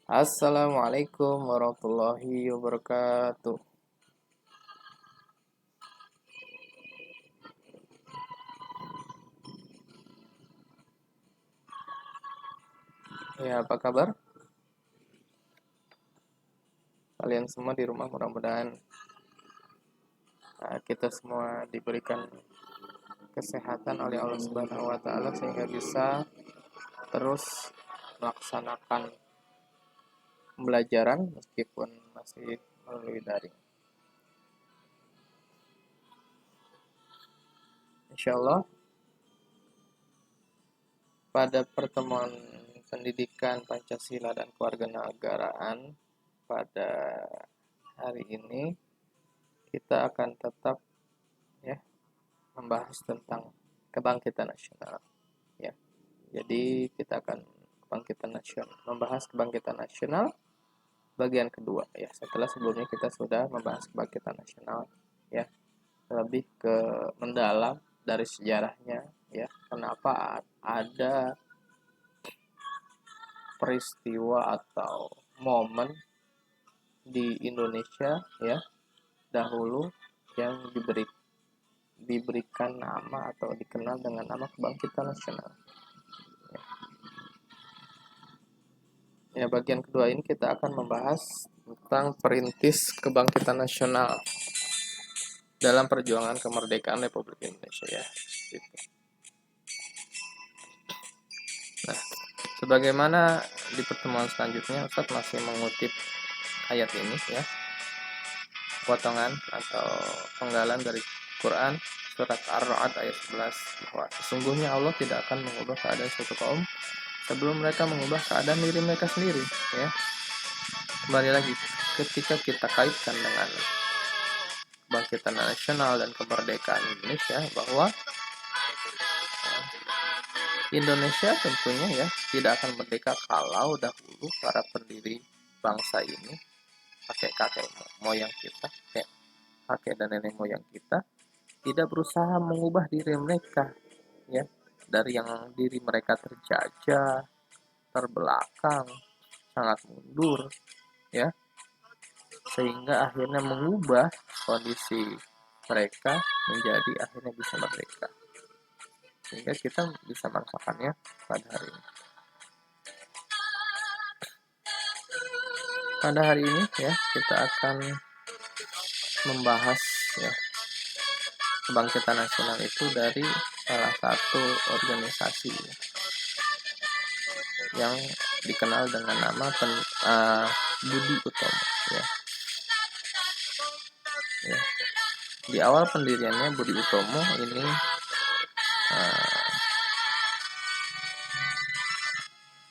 Assalamualaikum warahmatullahi wabarakatuh. Ya, apa kabar? Kalian semua di rumah mudah-mudahan kita semua diberikan kesehatan oleh Allah Subhanahu wa taala sehingga bisa terus melaksanakan pembelajaran meskipun masih melalui daring. Insyaallah pada pertemuan pendidikan Pancasila dan Kewarganegaraan pada hari ini kita akan tetap ya membahas tentang kebangkitan nasional ya. Jadi kita akan membahas kebangkitan nasional bagian kedua ya. Setelah sebelumnya kita sudah membahas kebangkitan nasional ya, lebih ke mendalam dari sejarahnya ya. Kenapa ada peristiwa atau momen di Indonesia ya dahulu yang diberikan nama atau dikenal dengan nama kebangkitan nasional. Ya, bagian kedua ini kita akan membahas tentang perintis kebangkitan nasional dalam perjuangan kemerdekaan Republik Indonesia ya. Gitu. Nah, sebagaimana di pertemuan selanjutnya Ustadz masih mengutip ayat ini ya, potongan atau penggalan dari Quran surat Ar-Ra'd ayat 11 bahwa sesungguhnya Allah tidak akan mengubah keadaan suatu kaum sebelum mereka mengubah keadaan diri mereka sendiri ya. Kembali lagi ketika kita kaitkan dengan kebangkitan nasional dan kemerdekaan Indonesia bahwa Indonesia tentunya ya tidak akan merdeka kalau dahulu para pendiri bangsa ini kakek moyang kita, kakek dan nenek moyang kita tidak berusaha mengubah diri mereka ya dari yang diri mereka terjajah, terbelakang, sangat mundur ya sehingga akhirnya mengubah kondisi mereka menjadi akhirnya bisa merdeka sehingga kita bisa merasakannya pada hari ini. Pada hari ini ya kita akan membahas ya kebangkitan nasional itu dari salah satu organisasi yang dikenal dengan nama Budi Utomo ya. Ya. Di awal pendiriannya Budi Utomo ini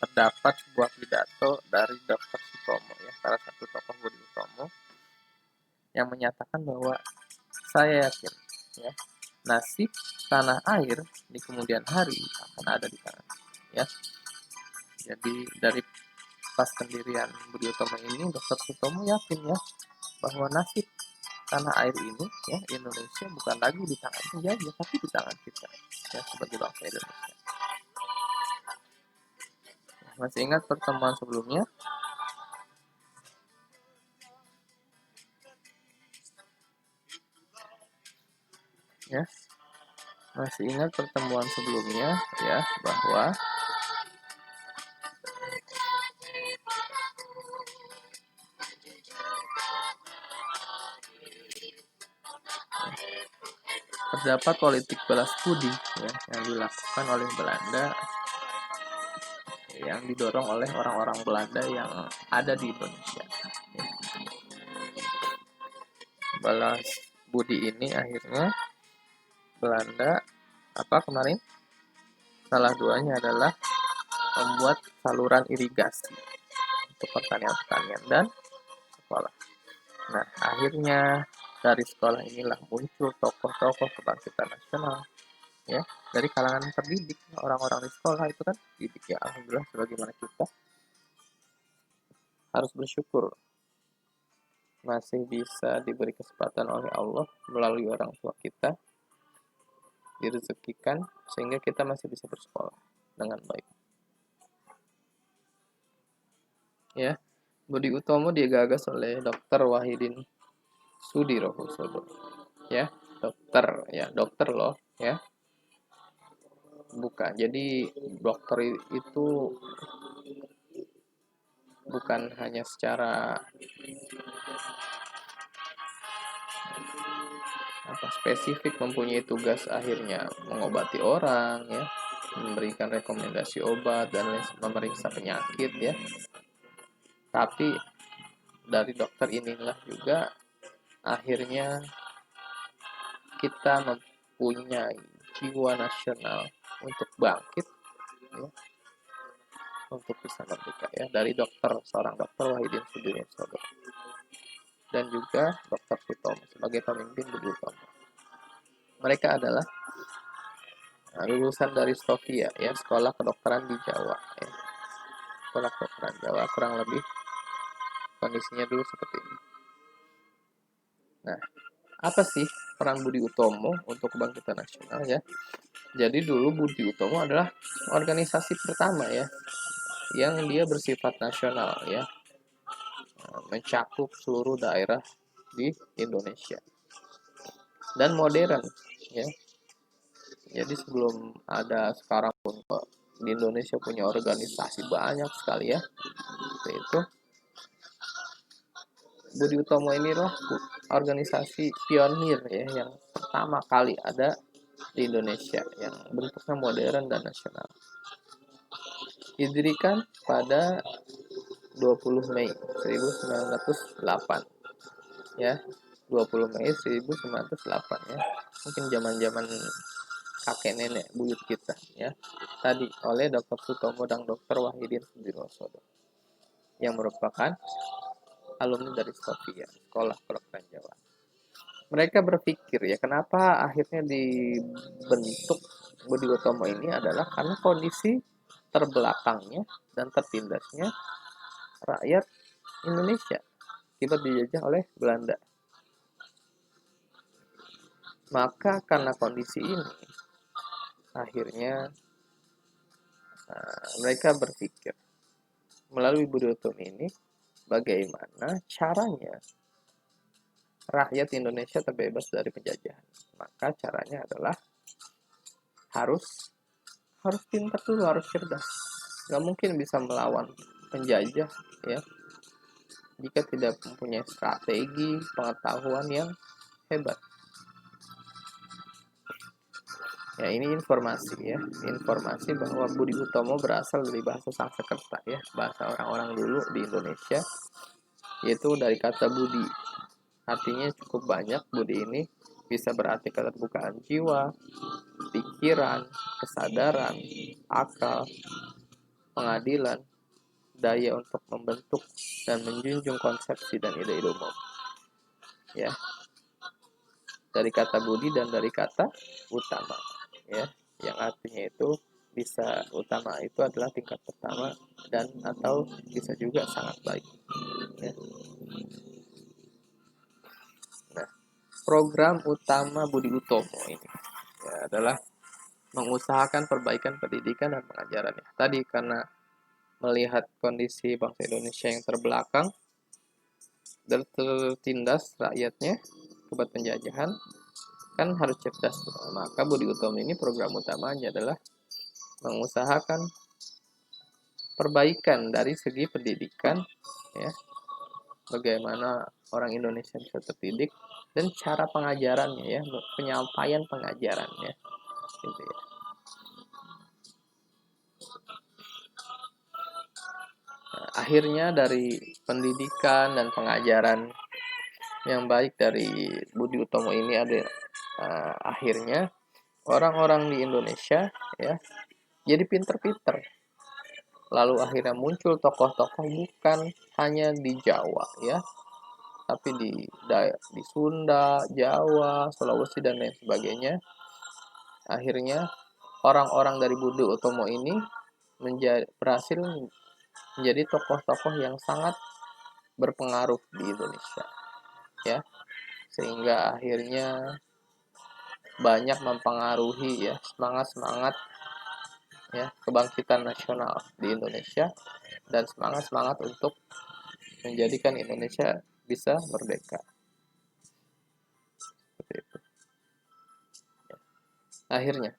terdapat sebuah pidato dari Dr. Sutomo ya, salah satu tokoh Budi Utomo yang menyatakan bahwa saya yakin ya nasib tanah air di kemudian hari akan ada di tangan ya. Jadi dari pas pendirian Budi Utomo ini Dr. Sutomo yakin ya bahwa nasib tanah air ini ya Indonesia bukan lagi di tangan penjajah tapi di tangan kita ya sebagai bangsa Indonesia. Masih ingat pertemuan sebelumnya? Ya. Masih ingat pertemuan sebelumnya ya bahwa terdapat politik balas budi ya yang dilakukan oleh Belanda yang didorong oleh orang-orang Belanda yang ada di Indonesia. Ya. Balas budi ini akhirnya Belanda apa kemarin? Salah duanya adalah membuat saluran irigasi untuk pertanian dan sekolah. Nah, akhirnya dari sekolah inilah muncul tokoh-tokoh kebangkitan nasional ya dari kalangan terdidik orang-orang di sekolah itu kan didik ya alhamdulillah sebagaimana kita harus bersyukur masih bisa diberi kesempatan oleh Allah melalui orang tua kita direzekikan sehingga kita masih bisa bersekolah dengan baik ya. Budi Utomo digagas oleh Dr. Wahidin Sudirohusodo, ya, dokter loh, ya, bukan. Jadi dokter itu bukan hanya secara spesifik mempunyai tugas akhirnya mengobati orang, ya, memberikan rekomendasi obat dan memeriksa penyakit, ya, tapi dari dokter inilah juga akhirnya kita mempunyai jiwa nasional untuk bangkit, ya, untuk bisa merdeka, ya, dari seorang dokter Wahidin Sudirohusodo dan juga dokter Sutomo sebagai pemimpin Budi Utomo. Mereka adalah lulusan dari Stovia, ya, sekolah kedokteran di Jawa, ya. Sekolah kedokteran Jawa kurang lebih kondisinya dulu seperti ini. Nah, apa sih peran Budi Utomo untuk kebangkitan nasional, ya? Jadi dulu Budi Utomo adalah organisasi pertama, ya, yang dia bersifat nasional, ya, mencakup seluruh daerah di Indonesia dan modern, ya. Jadi sebelum ada sekarang pun di Indonesia punya organisasi banyak sekali, ya. Itu Budi Utomo inilah organisasi pionir, ya, yang pertama kali ada di Indonesia yang bentuknya modern dan nasional. Didirikan pada 20 Mei 1908, ya. 20 Mei 1908, ya. Mungkin zaman-zaman kakek nenek buyut kita, ya. Tadi oleh Dr. Sutomo dan Dr. Wahidin Sudirohusodo yang merupakan alumni dari Stovia, sekolah kedokteran Jawa. Mereka berpikir, ya, kenapa akhirnya dibentuk Budi Utomo ini adalah karena kondisi terbelakangnya dan tertindasnya rakyat Indonesia akibat dijajah oleh Belanda. Maka karena kondisi ini akhirnya mereka berpikir melalui Budi Utomo ini bagaimana caranya rakyat Indonesia terbebas dari penjajahan. Maka caranya adalah harus pintar dulu, harus cerdas. Gak mungkin bisa melawan penjajah, ya, jika tidak mempunyai strategi pengetahuan yang hebat. Ya, ini informasi, ya, informasi bahwa Budi Utomo berasal dari bahasa Sanskerta, ya, bahasa orang-orang dulu di Indonesia, yaitu dari kata budi. Artinya cukup banyak. Budi ini bisa berarti keterbukaan jiwa, pikiran, kesadaran, akal, pengadilan, daya untuk membentuk dan menjunjung konsepsi dan ide-ide umum, ya, dari kata budi dan dari kata utama, ya, yang artinya itu bisa utama itu adalah tingkat pertama dan atau bisa juga sangat baik, ya. Nah, program utama Budi Utomo ini, ya, adalah mengusahakan perbaikan pendidikan dan pengajaran, ya. Tadi karena melihat kondisi bangsa Indonesia yang terbelakang dan tertindas rakyatnya akibat penjajahan, kan harus cerdas. Maka Budi Utomo ini program utamanya adalah mengusahakan perbaikan dari segi pendidikan, ya, bagaimana orang Indonesia bisa terdidik dan cara pengajarannya, ya, penyampaian pengajarannya, gitu, ya. Nah, akhirnya dari pendidikan dan pengajaran yang baik dari Budi Utomo ini ada akhirnya orang-orang di Indonesia, ya, jadi pinter-pinter. Lalu akhirnya muncul tokoh-tokoh bukan hanya di Jawa, ya, tapi di Sunda, Jawa, Sulawesi dan lain sebagainya. Akhirnya orang-orang dari Budi Utomo ini berhasil menjadi tokoh-tokoh yang sangat berpengaruh di Indonesia, ya, sehingga akhirnya banyak mempengaruhi, ya, semangat-semangat, ya, kebangkitan nasional di Indonesia dan semangat-semangat untuk menjadikan Indonesia bisa merdeka. Seperti itu. Akhirnya,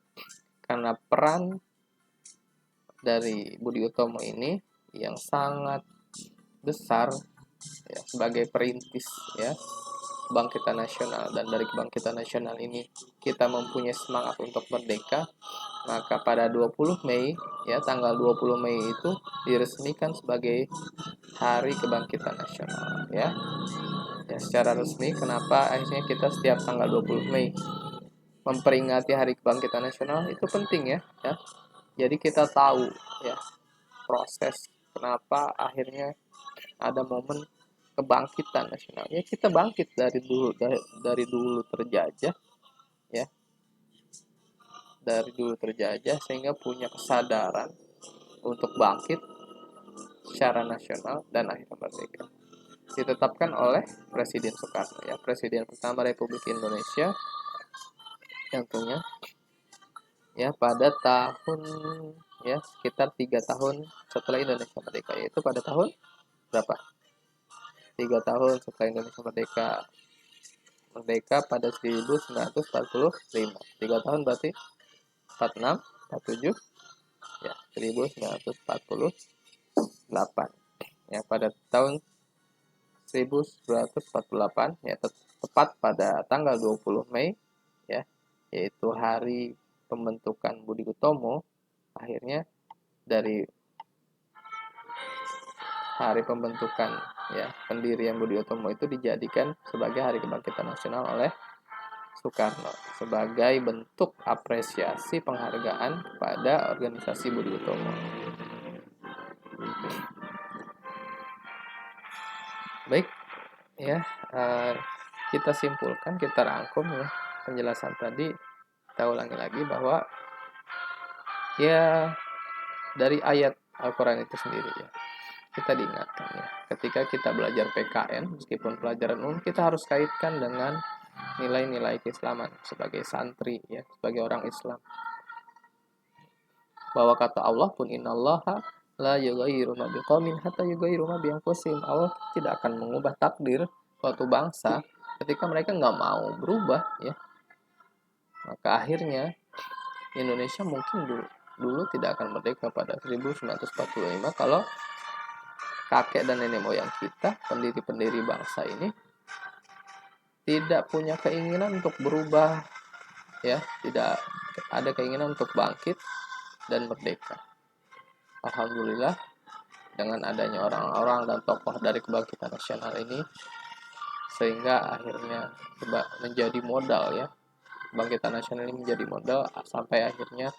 karena peran dari Budi Utomo ini yang sangat besar ya, sebagai perintis ya kebangkitan nasional, dan dari kebangkitan nasional ini kita mempunyai semangat untuk merdeka, maka pada 20 Mei ya, tanggal 20 Mei itu diresmikan sebagai Hari Kebangkitan Nasional ya. Ya, secara resmi kenapa akhirnya kita setiap tanggal 20 Mei memperingati Hari Kebangkitan Nasional itu penting ya. Jadi kita tahu ya proses kenapa akhirnya ada momen kebangkitan nasional. Ya, kita bangkit dari dulu terjajah ya. Dari dulu terjajah sehingga punya kesadaran untuk bangkit secara nasional dan akhirnya merdeka. Ditetapkan oleh Presiden Soekarno ya, Presiden pertama Republik Indonesia, yang tentunya ya pada tahun ya sekitar 3 tahun setelah Indonesia merdeka, yaitu pada tahun berapa? 3 tahun setelah Indonesia merdeka pada 1945. 3 tahun berarti 46, 47 ya, 1948 ya, pada tahun 1948 ya, tepat pada tanggal 20 Mei ya, yaitu hari pembentukan Budi Utomo. Akhirnya dari hari pembentukan ya pendirian Budi Utomo itu dijadikan sebagai Hari Kebangkitan Nasional oleh Soekarno sebagai bentuk apresiasi penghargaan kepada organisasi Budi Utomo. Baik ya, kita simpulkan, kita rangkum ya penjelasan tadi. Kita ulangi lagi bahwa ya dari ayat Al-Quran itu sendiri ya, kita diingatkan ya, ketika kita belajar PKN, meskipun pelajaran umum, kita harus kaitkan dengan nilai-nilai keislaman sebagai santri ya, sebagai orang Islam. Bahwa kata Allah pun, innallaha la yughayyiru ma biqaumin hatta yughayyiru ma bi anfusihim. Allah tidak akan mengubah takdir suatu bangsa ketika mereka nggak mau berubah ya. Maka akhirnya Indonesia mungkin dulu tidak akan merdeka pada 1945 kalau kakek dan nenek moyang kita, pendiri-pendiri bangsa ini, tidak punya keinginan untuk berubah ya, tidak ada keinginan untuk bangkit dan merdeka. Alhamdulillah dengan adanya orang-orang dan tokoh dari kebangkitan nasional ini, sehingga akhirnya menjadi modal ya, kebangkitan nasional ini menjadi modal sampai akhirnya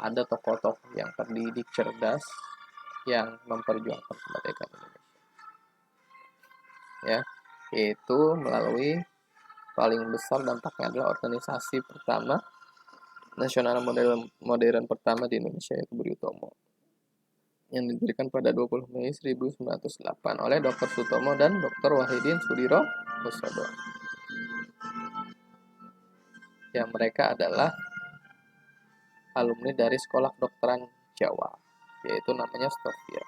ada tokoh-tokoh yang terdidik, cerdas, yang memperjuangkan kemerdekaan Indonesia ya, yaitu melalui paling besar dampaknya adalah organisasi pertama nasional modern pertama di Indonesia, yaitu Budi Utomo, yang didirikan pada 20 Mei 1908 oleh Dr. Sutomo dan Dr. Wahidin Sudirohusodo. Yang mereka adalah alumni dari Sekolah Kedokteran Jawa, yaitu namanya Stovia.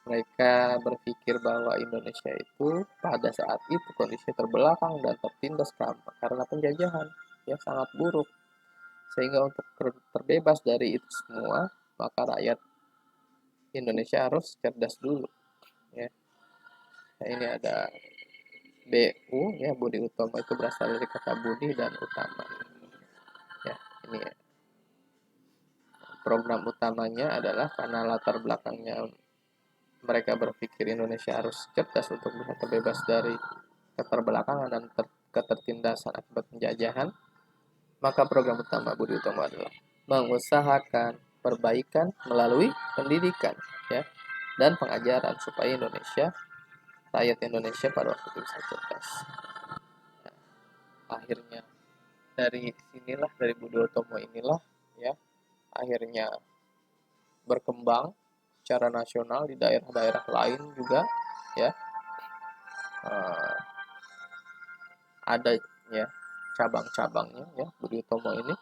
Mereka berpikir bahwa Indonesia itu pada saat itu kondisi terbelakang dan tertindas karena penjajahan yang sangat buruk. Sehingga untuk terbebas dari itu semua, maka rakyat Indonesia harus cerdas dulu ya. Nah, ini ada BU ya, Budi Utomo itu berasal dari kata Budi dan Utama ya. Ini ya, program utamanya adalah karena latar belakangnya mereka berpikir Indonesia harus cerdas untuk bisa terbebas dari keterbelakangan dan ketertindasan akibat penjajahan. Maka program utama Budi Utomo adalah mengusahakan perbaikan melalui pendidikan ya dan pengajaran supaya rakyat Indonesia pada waktu itu bisa cerdas. Nah, akhirnya dari sinilah, dari Budi Utomo inilah ya, akhirnya berkembang secara nasional di daerah-daerah lain juga ya, ada ya cabang-cabangnya ya Budi Utomo ini,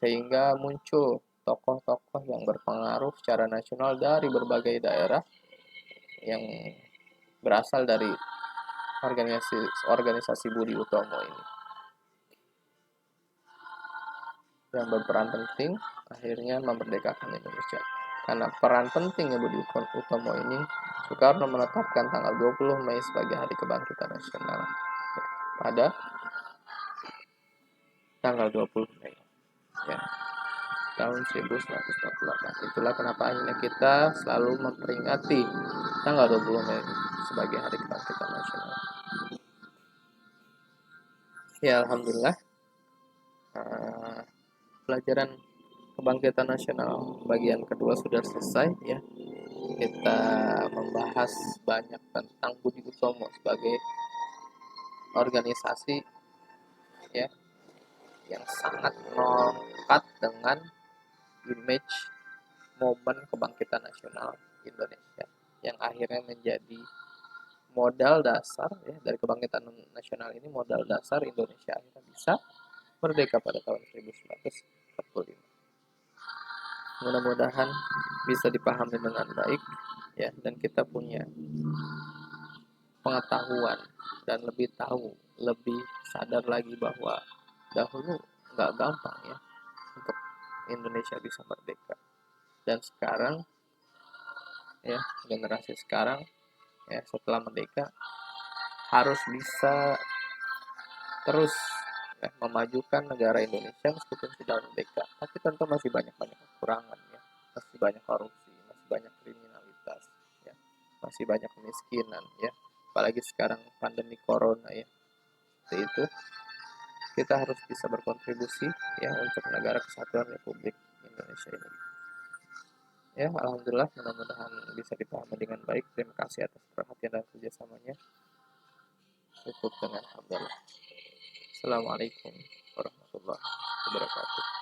sehingga muncul tokoh-tokoh yang berpengaruh secara nasional dari berbagai daerah yang berasal dari organisasi Budi Utomo ini, yang berperan penting akhirnya memerdekakan Indonesia. Karena peran pentingnya Budi Utomo ini, Soekarno menetapkan tanggal 20 Mei sebagai Hari Kebangkitan Nasional pada tanggal 20 Mei ya, tahun 1948. Itulah kenapa akhirnya kita selalu memperingati tanggal 20 Mei sebagai Hari Kebangkitan Nasional. Ya, alhamdulillah pelajaran Kebangkitan Nasional bagian kedua sudah selesai ya. Kita membahas banyak tentang Budi Utomo sebagai organisasi ya yang sangat melekat dengan image momen kebangkitan nasional Indonesia, yang akhirnya menjadi modal dasar ya, dari kebangkitan nasional ini modal dasar Indonesia akhirnya bisa merdeka pada tahun 1945. Mudah-mudahan bisa dipahami dengan baik ya, dan kita punya pengetahuan dan lebih tahu, lebih sadar lagi bahwa dahulu nggak gampang ya untuk Indonesia bisa merdeka. Dan sekarang ya, generasi sekarang ya setelah merdeka harus bisa terus ya, memajukan negara Indonesia meskipun sudah merdeka, tapi tentu masih banyak kekurangan ya, masih banyak korupsi, masih banyak kriminalitas ya, masih banyak kemiskinan ya, apalagi sekarang pandemi corona ya. Seperti itu kita harus bisa berkontribusi ya untuk negara kesatuan Republik Indonesia ini ya. Alhamdulillah, mudah-mudahan bisa dipahami dengan baik. Terima kasih atas perhatian dan kerjasamanya. Cukup dengan alhamdulillah. Assalamualaikum warahmatullahi wabarakatuh.